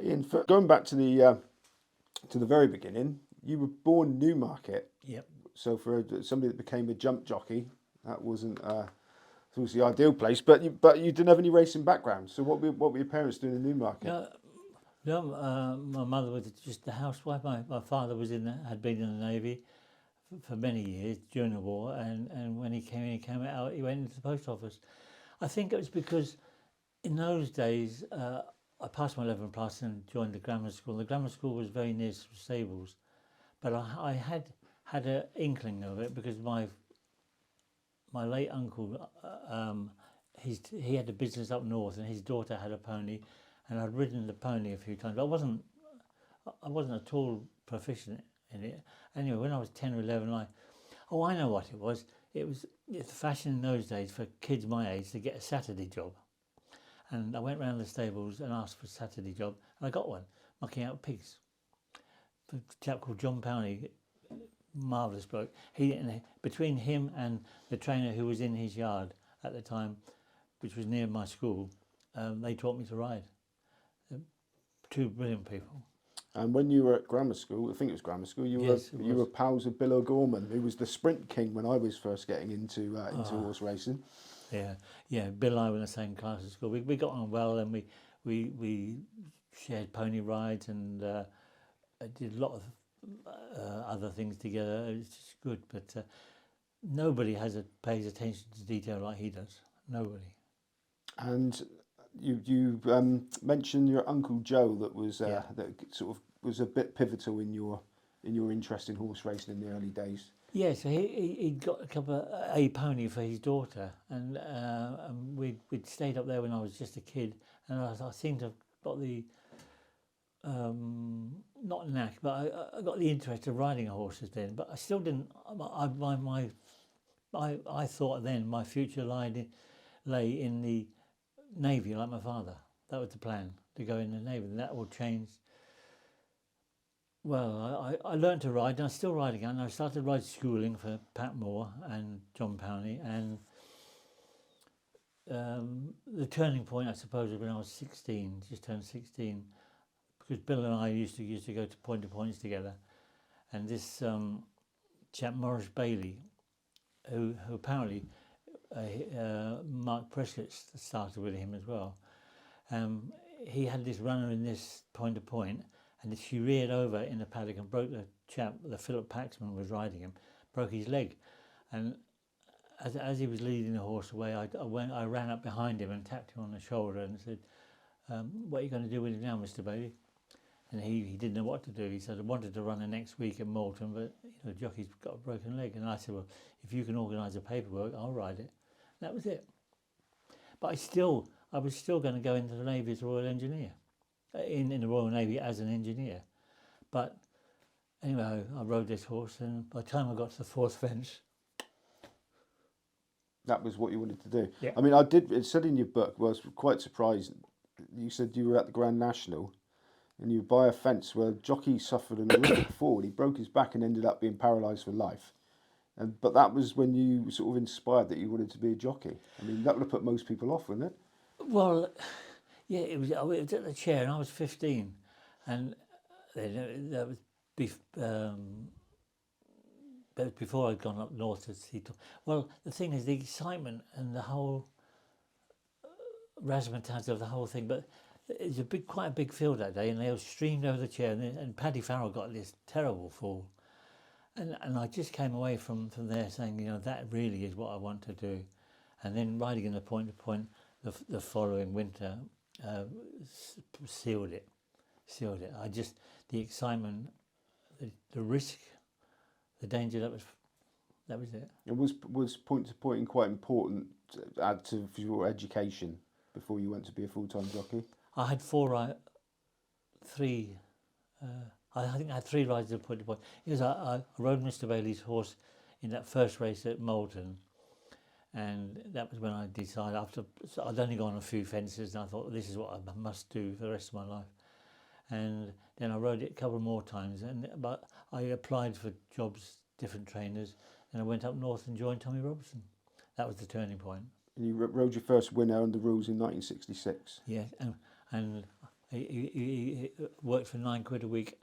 Ian, going back to the very beginning, you were born in Newmarket. Yep. So for somebody that became a jump jockey, that wasn't it was the ideal place. But you didn't have any racing background. So what were your parents doing in Newmarket? No, my mother was just a housewife. My father had been in the Navy for many years during the war, and when he came out, he went into the post office. I think it was because in those days I passed my 11th class and joined the grammar school. The grammar school was very near some stables, but I had an inkling of it because my late uncle, he had a business up north, and his daughter had a pony, and I'd ridden the pony a few times. But I wasn't at all proficient in it. Anyway, when I was 10 or 11, I know what it was. It's the fashion in those days for kids my age to get a Saturday job. And I went round the stables and asked for a Saturday job, and I got one, mucking out pigs. A chap called John Powney, marvellous bloke. Between him and the trainer who was in his yard at the time, which was near my school, they taught me to ride. Two brilliant people. And when you were at grammar school, I think it was grammar school, you were pals with Bill O'Gorman, who was the sprint king when I was first getting into horse racing. Yeah. Bill and I were in the same class at school. We got on well, and we shared pony rides and did a lot of other things together. It was just good, but nobody pays attention to detail like he does. Nobody. And you mentioned your Uncle Joe that sort of was a bit pivotal in your interest in horse racing in the early days. Yeah, so he'd got a pony for his daughter, and we'd stayed up there when I was just a kid, and I seemed to have got the not knack, but I got the interest of riding horses then. But I still didn't. I thought then my future lay in the Navy, like my father. That was the plan, to go in the Navy, and that all changed. Well, I learned to ride, and I still ride again. I started ride schooling for Pat Moore and John Powney, and the turning point, I suppose, was when I was 16, just turned 16, because Bill and I used to go to points together, and this chap Morris Bailey, who apparently Mark Prescott started with him as well. He had this runner in this point, and she reared over in the paddock and broke the Philip Paxman was riding him, broke his leg, and as he was leading the horse away, I ran up behind him and tapped him on the shoulder and said, "What are you going to do with him now, Mr. Bailey?" And he didn't know what to do. He said, "I wanted to run the next week at Moulton, but the jockey's got a broken leg." And I said, "Well, if you can organise the paperwork, I'll ride it." That was it. But I was still going to go into the Navy as a Royal Engineer, in the Royal Navy as an engineer. But anyway, I rode this horse, and by the time I got to the fourth fence, that was what you wanted to do. Yeah. I mean, it said in your book, I was quite surprised. You said you were at the Grand National, and you were by a fence where a jockey suffered an horrific fall. He broke his back and ended up being paralysed for life. But that was when you were sort of inspired that you wanted to be a jockey. I mean, that would have put most people off, wouldn't it? Well, yeah, it was at the chair, and I was 15, and that was before I'd gone up north to see. Well, the thing is, the excitement and the whole razzmatazz of the whole thing. But it was quite a big field that day, and they all streamed over the chair, and Paddy Farrell got this terrible fall, and I just came away from there saying, that really is what I want to do, and then riding in the point to point the following winter sealed it. The excitement, the risk, the danger, that was it. It was point to pointing quite important to add to your education before you went to be a full-time jockey? I had three rides at point to point. I rode Mr. Bailey's horse in that first race at Moulton, and that was when I decided, I'd only gone a few fences, and I thought, this is what I must do for the rest of my life. And then I rode it a couple more times, but I applied for jobs, different trainers, and I went up north and joined Tommy Robertson. That was the turning point. And you rode your first winner under rules in 1966. Yeah, and He worked for £9 a week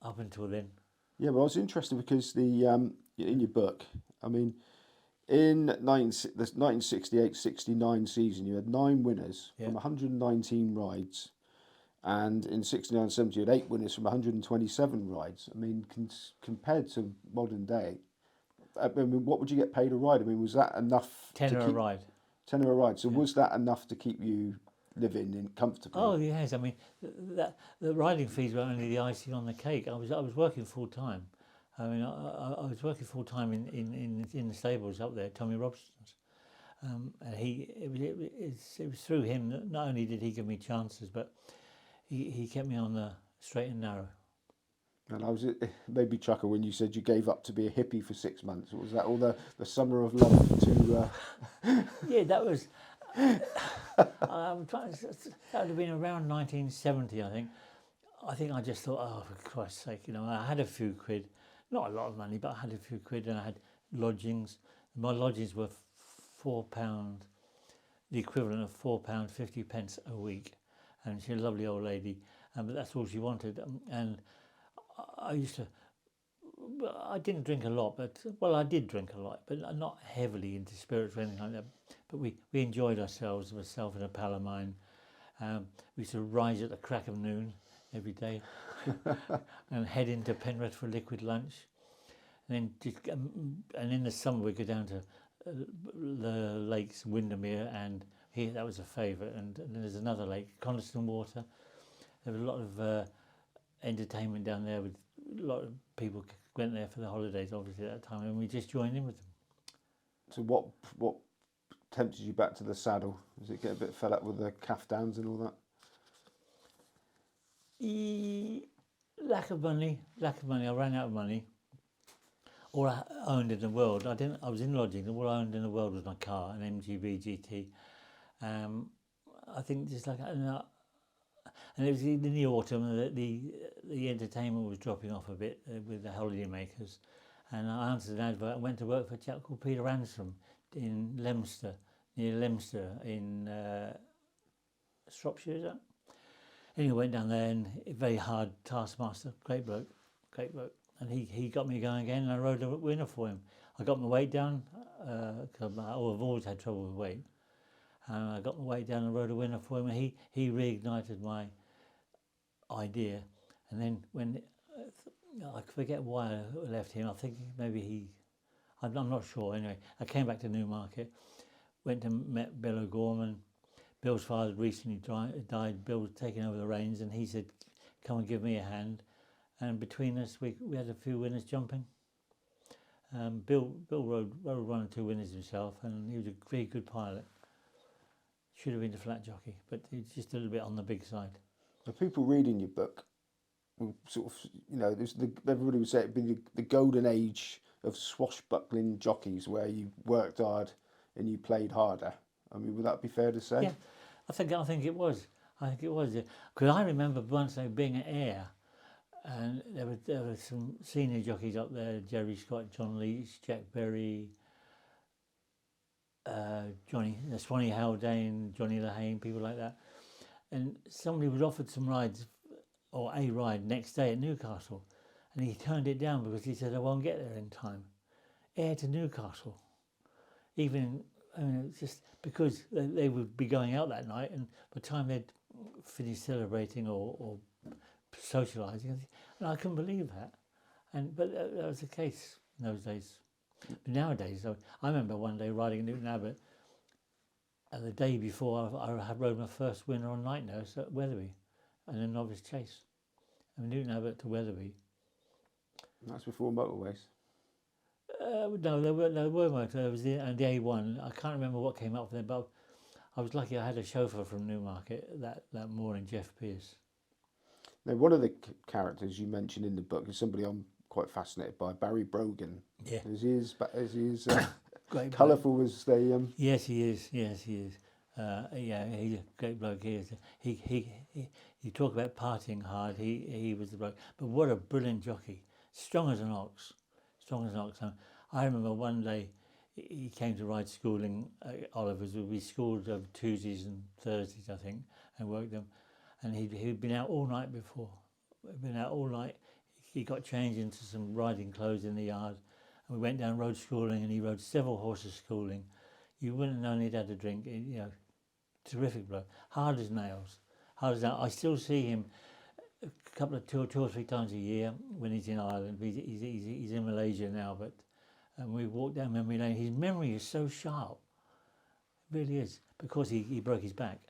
up until then. Yeah, well, I was interested because in your book, I mean, in the 1968-69 season, you had 9 winners Yeah. from 119 rides, and in 69-70 you had 8 winners from 127 rides. I mean, compared to modern day, I mean, what would you get paid a ride? I mean, was that enough to Tenner a keep ride. tenner a ride? So was that enough to keep you living in comfortably? Oh yes, I mean the riding fees were only the icing on the cake. I was working full time. I mean I was working full time in the stables up there, Tommy Robson's. And it was through him that not only did he give me chances, but he kept me on the straight and narrow. And it made me chuckle when you said you gave up to be a hippie for 6 months. Was that all the summer of love to? Yeah, that was. I'm trying. That would have been around 1970, I think. I think I just thought, oh, for Christ's sake, I had a few quid, not a lot of money, but I had a few quid, and I had lodgings. My lodgings were £4, the equivalent of £4.50 a week, and she's a lovely old lady, but that's all she wanted. And I used to. I didn't drink a lot, I did drink a lot, but not heavily into spirits or anything like that. But we enjoyed ourselves, myself and a pal of mine. We used to rise at the crack of noon every day and head into Penrith for a liquid lunch. And then and in the summer we go down to the lakes, Windermere, and here that was a favourite. And then there's another lake, Coniston Water. There was a lot of entertainment down there with a lot of people went there for the holidays, obviously at that time, and we just joined in with them. So what tempted you back to the saddle? Was it get a bit fed up with the caftans and all that? Lack of money. I ran out of money. All I owned in the world, I was in lodging. All I owned in the world was my car, an MGB GT. I think just like, and it was in the autumn. The entertainment was dropping off a bit with the holiday makers, and I answered an advert. I went to work for a chap called Peter Ransom in Leominster, near Leominster in Shropshire. Is that? Anyway, went down there, and a very hard taskmaster, great bloke, and he got me going again, and I rode a winner for him. I got my weight down because I've always had trouble with weight, and I got my weight down and rode a winner for him, and he reignited my idea. And then when I forget why I left him, I think maybe I'm not sure. Anyway, I came back to Newmarket, went and met Bill O'Gorman. Bill's father recently died. Bill was taking over the reins, and he said, "Come and give me a hand." And between us, we had a few winners jumping. Bill rode 1 or 2 winners himself, and he was a very good pilot. Should have been a flat jockey, but he's just a little bit on the big side. The people reading your book will sort of, everybody would say it'd be the golden age of swashbuckling jockeys, where you worked hard and you played harder. I mean, would that be fair to say? Yeah, I think it was. Because I remember once being at Ayr, and there were some senior jockeys up there: Jerry Scott, John Leach, Jack Berry, Swanee Haldane, Johnny Lahane, people like that. And somebody was offered some rides, or a ride, next day at Newcastle, and he turned it down because he said, "I won't get there in time." Ayr to Newcastle, it's just because they would be going out that night, and by the time they'd finished celebrating or socialising, and I couldn't believe that. But that was the case in those days. But nowadays, I remember one day riding in Newton Abbot, and the day before I had rode my first winner on night nurse at Wetherby, and a novice chase, and Newton Abbot to Wetherby. That's before motorways. No, there were motors. There was the A1. I can't remember what came up with it, but I was lucky. I had a chauffeur from Newmarket that morning, Jeff Pierce. Now, one of the characters you mentioned in the book is somebody I'm quite fascinated by, Barry Brogan. Yeah. Is he as Great colourful as they? Yes, he is. Yes, he is. Yeah, he's a great bloke. You talk about partying hard. He was the bloke. But what a brilliant jockey! Strong as an ox. I remember one day he came to ride schooling at Oliver's. We schooled over Tuesdays and Thursdays, I think, and worked them. and he'd been out all night before. He'd been out all night. He got changed into some riding clothes in the yard, and we went down road schooling, and he rode several horses schooling. You wouldn't have known he'd had a drink. Terrific bloke, hard as nails, hard as nails. I still see him a couple of two or three times a year when he's in Ireland. He's in Malaysia now, but we walk down memory lane. His memory is so sharp, it really is, because he broke his back.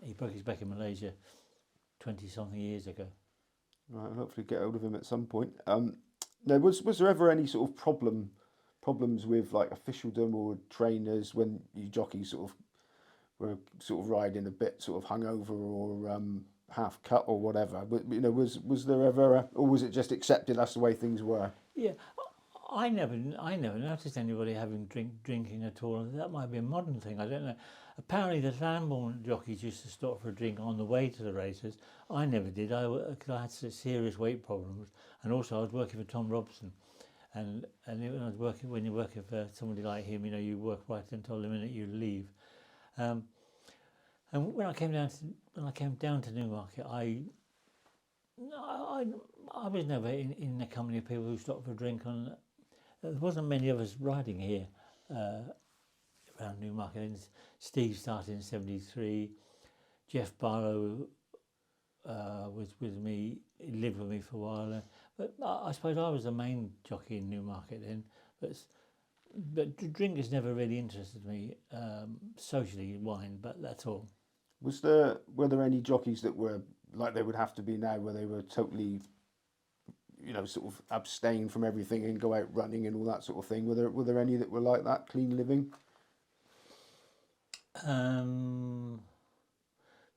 He broke his back in Malaysia 20-something years ago. Right, I'll hopefully get hold of him at some point. Now, was there ever any sort of problems with like officialdom or trainers when you jockeys sort of were sort of riding a bit sort of hungover or half cut or whatever? But was there ever, or was it just accepted that's the way things were? Yeah, I never noticed anybody having drinking at all. That might be a modern thing. I don't know. Apparently, the Lambourne jockeys used to stop for a drink on the way to the races. I never did. Because I had serious weight problems, and also I was working for Tom Robson, and when you're working for somebody like him, you work right until the minute you leave. And when I came down to Newmarket, I was never in the company of people who stopped for a drink. There wasn't many of us riding here around Newmarket. And Steve started in '73. Jeff Barlow was with me. He lived with me for a while. But I suppose I was the main jockey in Newmarket then. But drink has never really interested me. Socially, wine, but that's all. Were there any jockeys that were like they would have to be now, where they were totally, sort of abstain from everything and go out running and all that sort of thing? Were there any that were like that, clean living? Graham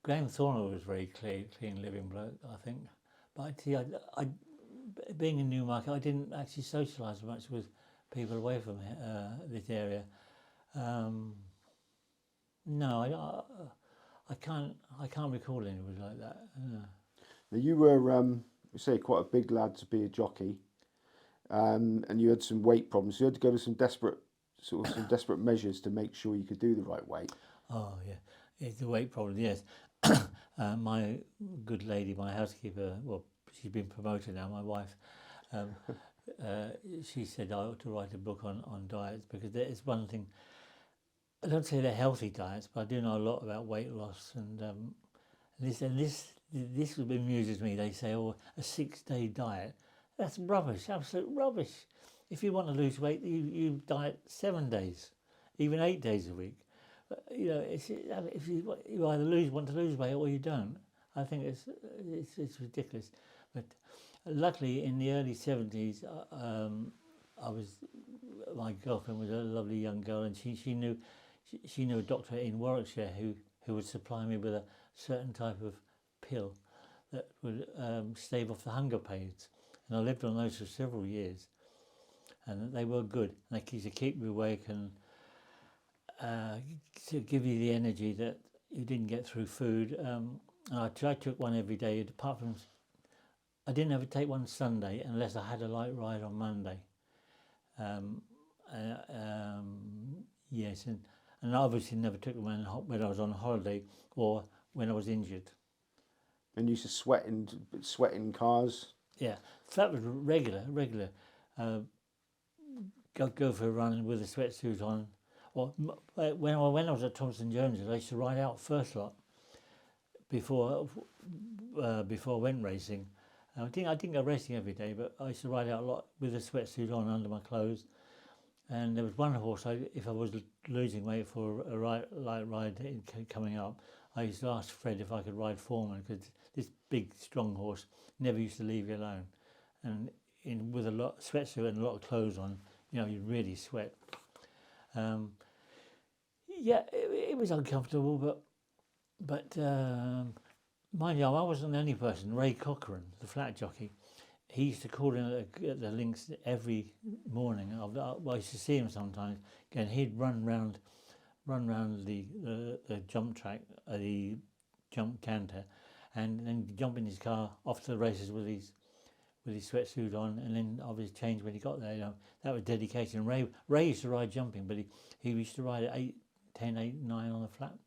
Thorner was very clean living bloke, I think. But I being in Newmarket, I didn't actually socialise much with people away from this area. No, I can't recall anybody like that. Now you were, you say, quite a big lad to be a jockey, and you had some weight problems. So you had to go to some desperate measures to make sure you could do the right weight. Oh yeah, it's the weight problem. Yes, my good lady, my housekeeper. Well, she's been promoted now. My wife. She said I ought to write a book on diets, because there is one thing. I don't say they're healthy diets, but I do know a lot about weight loss, and this amuses me. They say, "Oh, a 6-day diet." That's rubbish, absolute rubbish. If you want to lose weight, you diet 7 days, even 8 days a week. If you either want to lose weight or you don't. I think it's ridiculous. But luckily, in the early '70s, my girlfriend was a lovely young girl, and she knew a doctor in Warwickshire who would supply me with a certain type of pill that would stave off the hunger pains. And I lived on those for several years, and they were good. And they used to keep me awake and to give you the energy that you didn't get through food. And I took one every day, apart from I didn't ever take one Sunday unless I had a light ride on Monday. Yes, and I obviously never took them when I was on holiday or when I was injured. And you used to sweat in cars? Yeah, so that was regular. Go for a run with a sweatsuit on. Or when I was at Thompson Jones's, I used to ride out first lot before I went racing. I didn't go racing every day, but I used to ride out a lot with a sweatsuit on under my clothes. And there was one horse, if I was losing weight for a light ride coming up, I used to ask Fred if I could ride foreman, because this big, strong horse never used to leave you alone. And with a lot sweatsuit and a lot of clothes on, you really sweat. Yeah, it was uncomfortable, but mind you, I wasn't the only person. Ray Cochran, the flat jockey, he used to call in at the links every morning. I used to see him sometimes, and he'd run round the jump track, the jump canter, and then jump in his car off to the races with his sweatsuit on, and then obviously change when he got there. That was dedication. Ray used to ride jumping, but he used to ride at 8, 10, 8, 9 on the flat.